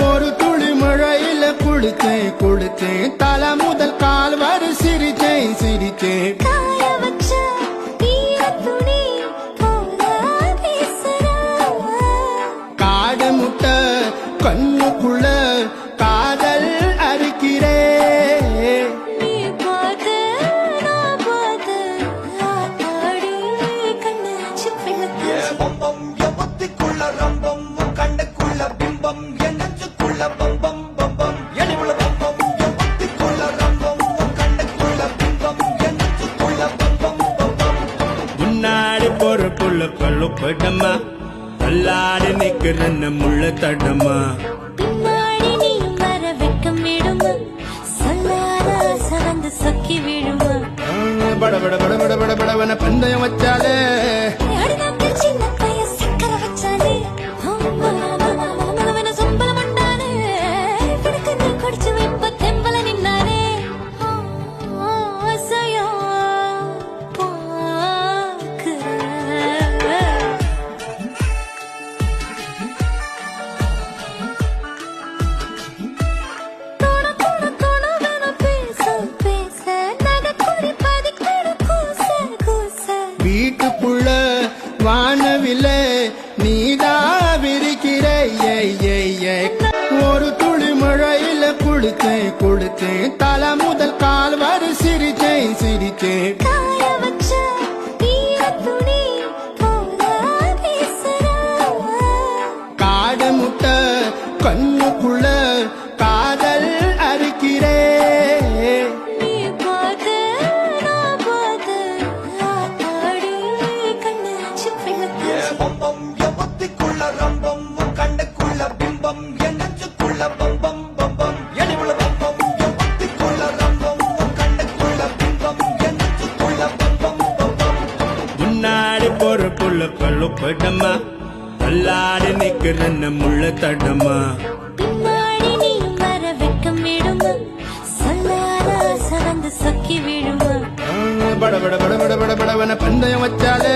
ஒரு துளி மழையில குளிச்சேன் குளிச்சேன் தலை முதல் கால் வரை சிரிச்சேன் சிரிச்சேன் காடு முட்டை கண்ணுக்குள்ள காதல் அரிக்கிறே முன்னாடி போற புள்ள பல்லு படமா அல்லாடி நிக்கிறன்னு முள்ள தடமா பின்னாடி நீ வர வெட்கம் விடுமா சொல்லாத சவந்து சொக்கி விடுமா பட பட பட பட பட படவன பந்தயம் வச்சாலே சின்ன பைய சக்கர வச்சாலே மகவன சொம்பல மண்டானே பிடிக்க நீ குடிச்சு வெப்ப தெம்பல நின்னானே ஆசையா பாக்குற வீட்டுக்குள்ள வானவில்ல நீதா விரிக்கிற ஒரு துளி மழையில குளிச்சேன் குளிச்சேன் தலை முதல் கால் வரை சிரிச்சேன் சிரிச்சேன் காடு முட்டை கண்ணுக்குள்ள காதல் அரிக்கிறே முன்னாடி போற புள்ள பல்லு படமா அல்லாடி நிக்கிறன்னு முள்ள தடமா பின்னாடி நீ வர வெட்கம் விடுமா சொல்லாத சவந்து சொக்கி விடுமா பட பட பட பட பட படவன பந்தயம் வச்சாலே